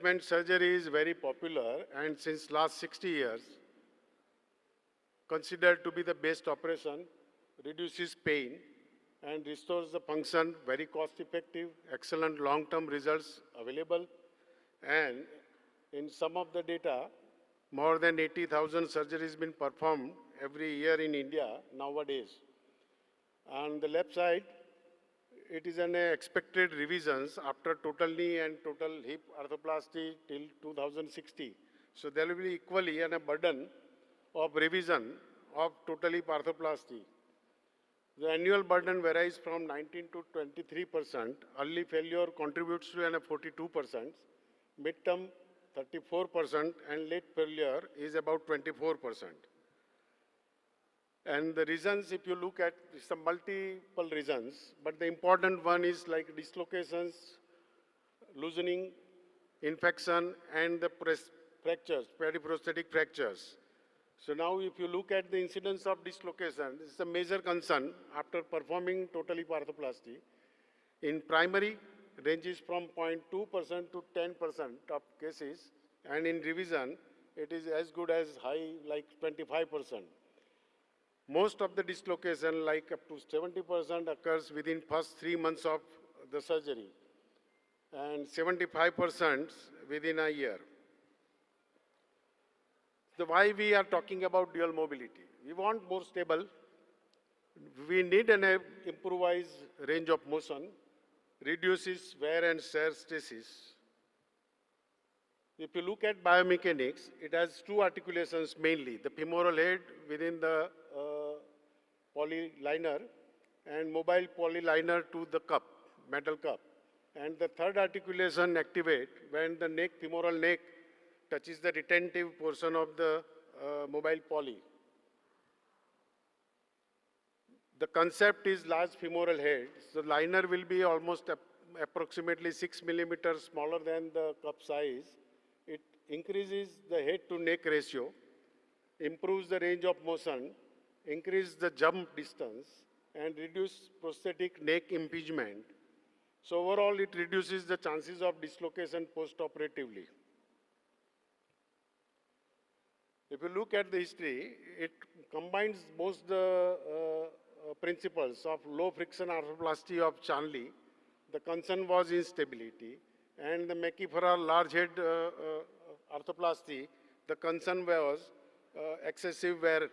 replacement surgery is very popular and since last 60 years, considered to be the best operation, reduces pain and restores the function, very cost effective, excellent long-term results available. And in some of the data, more than 80,000 surgeries been performed every year in India nowadays. On the left side, it is an expected revisions after total knee and total hip arthroplasty till 2060. So there will be equally a burden of revision of total hip arthroplasty. The annual burden varies from 19 to 23%. Early failure contributes to 42%, midterm 34%, and late failure is about 24%. And the reasons, if you look at some multiple reasons, but the important one is like dislocations, loosening, infection, and the fractures, periprosthetic fractures. So now if you look at the incidence of dislocation, this is a major concern after performing total hip arthroplasty. In primary, ranges from 0.2% to 10% of cases, and in revision, it is as good as high like 25%. Most of the dislocation, like up to 70%, occurs within first 3 months of the surgery, and 75% within a year. So why we are talking about dual mobility? We want more stable. We need an improvised range of motion, reduces wear and tear stresses. If you look at biomechanics, it has two articulations mainly, the femoral head within the polyliner and mobile polyliner to the cup, metal cup. And the third articulation activate when the neck, femoral neck, touches the retentive portion of the mobile poly. The concept is large femoral head. So liner will be almost approximately 6 millimeters smaller than the cup size. It increases the head to neck ratio, improves the range of motion, increase the jump distance, and reduce prosthetic neck impingement. So overall, it reduces the chances of dislocation post-operatively. If you look at the history, it combines both the principles of low friction arthroplasty of Chanley. The concern was instability, and the McKee large head arthroplasty, the concern was excessive wear.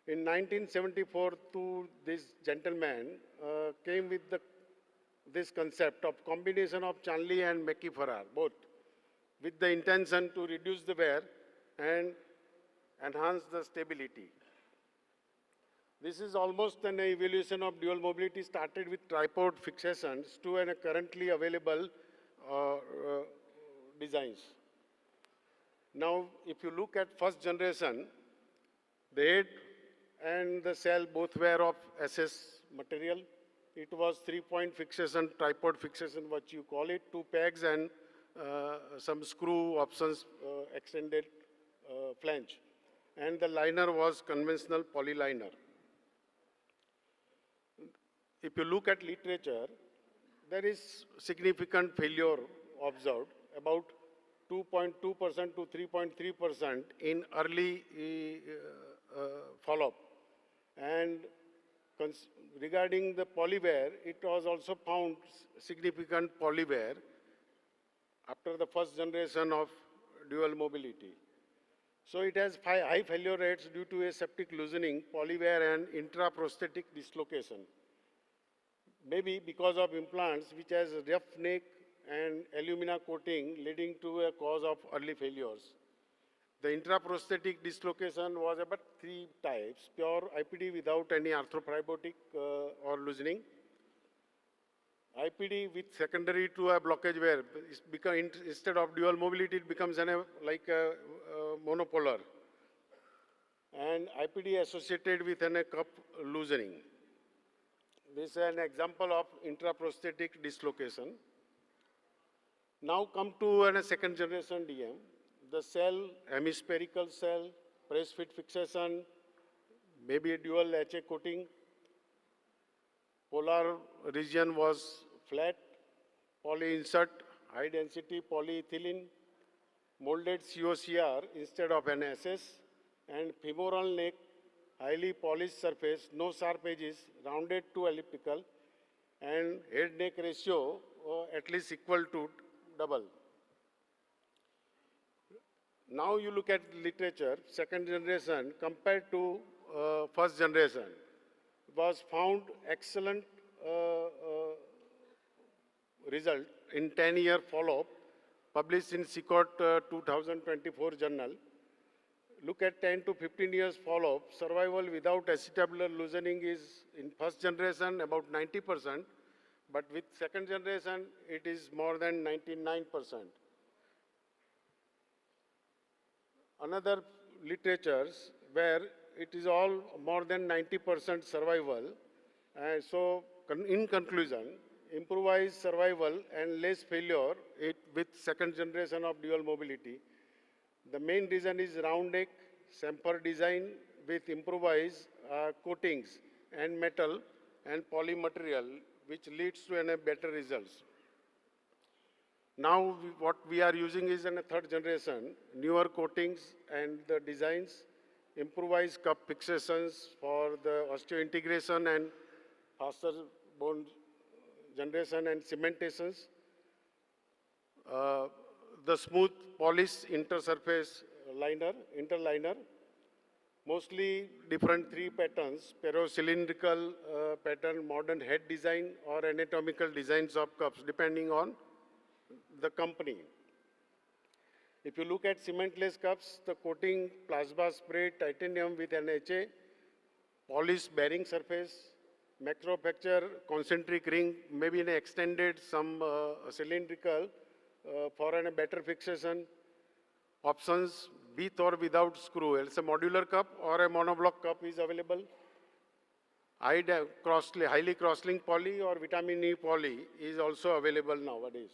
In 1974, this gentleman came with this concept of combination of Chanley and McKee both, with the intention to reduce the wear and enhance the stability. This is almost an evolution of dual mobility, started with tripod fixations to a currently available designs. Now, if you look at first generation, the head and the cell both were of SS material. It was 3-point fixation, tripod fixation, what you call it, 2 pegs and some screw options, extended flange. And the liner was conventional polyliner. If you look at literature, there is significant failure observed, about 2.2% to 3.3% in early follow-up. And regarding the polywear, it was also found significant polywear after the first generation of dual mobility. So it has high failure rates due to aseptic loosening, polywear, and intraprosthetic dislocation. Maybe because of implants which has rough neck and alumina coating, leading to a cause of early failures. The intraprosthetic dislocation was about 3 types: pure IPD without any arthrophotic or loosening, IPD with secondary to a blockage wear. Instead of dual mobility, it becomes like a monopolar, and IPD associated with a cup loosening. This is an example of intraprosthetic dislocation. Now come to a second generation DM. The cell, hemispherical cell, press fit fixation, maybe a dual HA coating. Polar region was flat, poly insert high density polyethylene, molded COCR instead of an SS, and femoral neck, highly polished surface, no sharp edges, rounded to elliptical, and head-neck ratio at least equal to double. Now you look at literature, second generation compared to first generation, was found excellent result in 10-year follow-up, published in SICOT 2024 journal. Look at 10 to 15 years follow-up, survival without acetabular loosening is in first generation about 90%, but with second generation it is more than 99%. Another literatures where it is all more than 90% survival. So in conclusion, improvised survival and less failure with second generation of dual mobility. The main reason is round neck, chamfer design with improvised coatings and metal and polymaterial, which leads to a better results. Now what we are using is in a third generation, newer coatings and the designs, improvised cup fixations for the osteointegration and faster bone generation and cementations. The smooth polished intersurface interliner, mostly different three patterns, cylindrical pattern, modern head design, or anatomical designs of cups, depending on the company. If you look at cementless cups, the coating plasma spray titanium with NHA, polished bearing surface, macrofracture concentric ring, maybe an extended some cylindrical for a better fixation. Options with or without screw. It's a modular cup or a monoblock cup is available. Highly cross-linked poly or vitamin E poly is also available nowadays.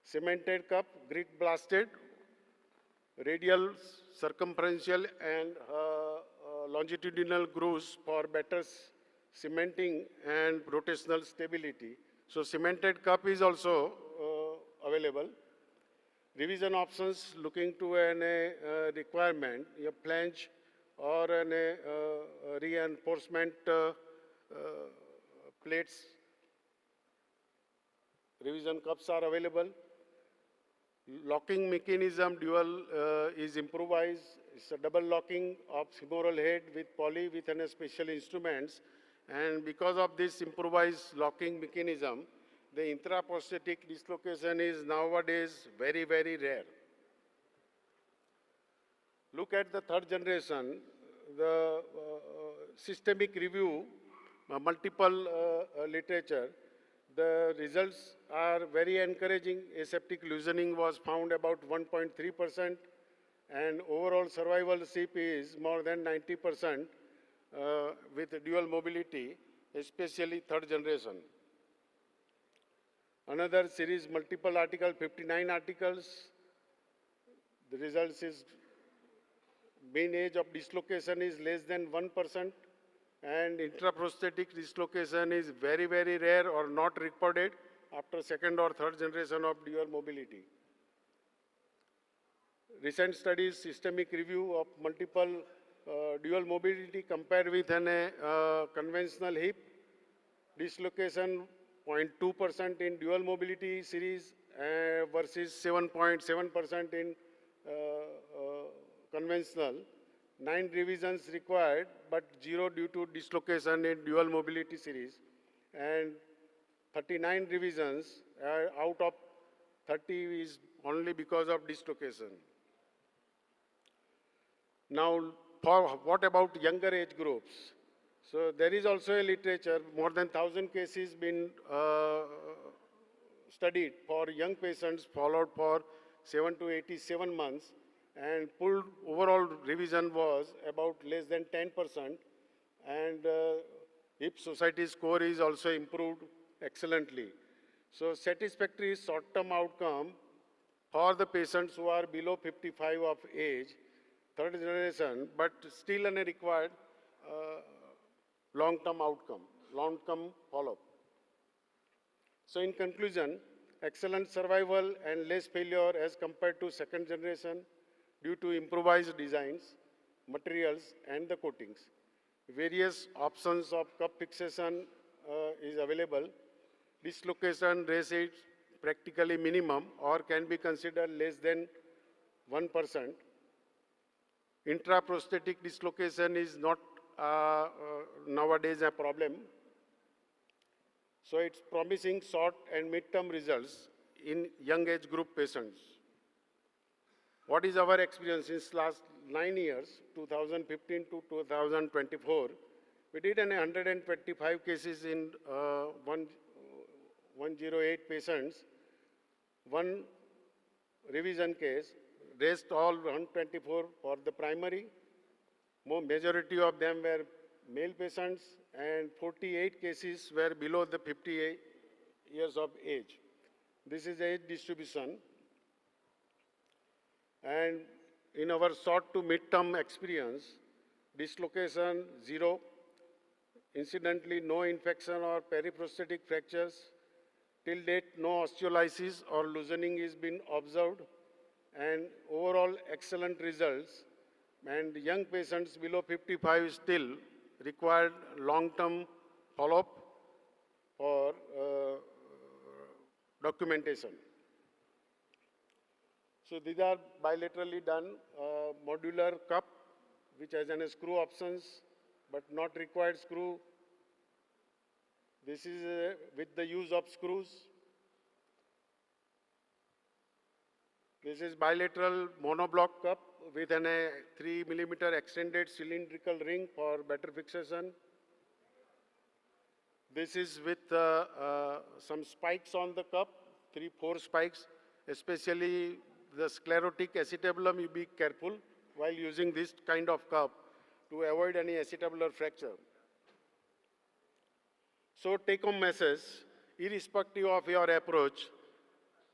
Cemented cup, grit blasted, radial, circumferential, and longitudinal grooves for better cementing and rotational stability. So cemented cup is also available. Revision options looking to an requirement, a flange or an reinforcement plates. Revision cups are available. Locking mechanism dual is improvised. It's a double locking of femoral head with poly with an special instruments. And because of this improvised locking mechanism, the intraprosthetic dislocation is nowadays very, very rare. Look at the third generation, the systemic review, multiple literature. The results are very encouraging. Aseptic loosening was found about 1.3%, and overall survival CP is more than 90% with dual mobility, especially third generation. Another series, multiple article, 59 articles. The results is mean age of dislocation is less than 1%, and intraprosthetic dislocation is very, very rare or not recorded after second or third generation of dual mobility. Recent studies, systemic review of multiple dual mobility compared with an conventional hip, dislocation 0.2% in dual mobility series versus 7.7% in conventional. 9 revisions required, but 0 due to dislocation in dual mobility series, and 39 revisions out of 30 is only because of dislocation. Now, for what about younger age groups? So there is also a literature, more than 1,000 cases been studied for young patients followed for 7 to 87 months, and pooled overall revision was about less than 10%, and HIP society score is also improved excellently. So satisfactory short-term outcome for the patients who are below 55 of age, third generation, but still a required long-term outcome, long-term follow-up. So in conclusion, excellent survival and less failure as compared to second generation due to improvised designs, materials, and the coatings. Various options of cup fixation is available. Dislocation rate is practically minimum or can be considered less than 1%. Intraprosthetic dislocation is not nowadays a problem. So it's promising short and mid-term results in young age group patients. What is our experience since last 9 years, 2015 to 2024? We did 125 cases in 108 patients, one revision case, rest all 124 for the primary. Majority of them were male patients and 48 cases were below the 58 years of age. This is age distribution. And in our short to mid-term experience, dislocation 0, incidentally no infection or periprosthetic fractures. Till date, no osteolysis or loosening is been observed, and overall excellent results. And young patients below 55 still required long-term follow-up for documentation. So these are bilaterally done modular cup, which has an screw options, but not required screw. This is with the use of screws. This is bilateral monoblock cup with a 3 millimeter extended cylindrical ring for better fixation. This is with some spikes on the cup, 3-4 spikes, especially the sclerotic acetabulum. You be careful while using this kind of cup to avoid any acetabular fracture. So take home message, irrespective of your approach,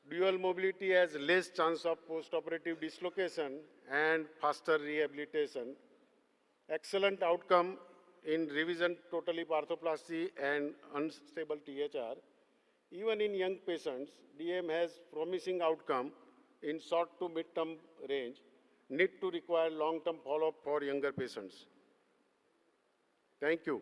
dual mobility has less chance of post-operative dislocation and faster rehabilitation. Excellent outcome in revision total hip arthroplasty and unstable THR. Even in young patients, DM has promising outcome in short to mid-term range, need to require long-term follow-up for younger patients. Thank you.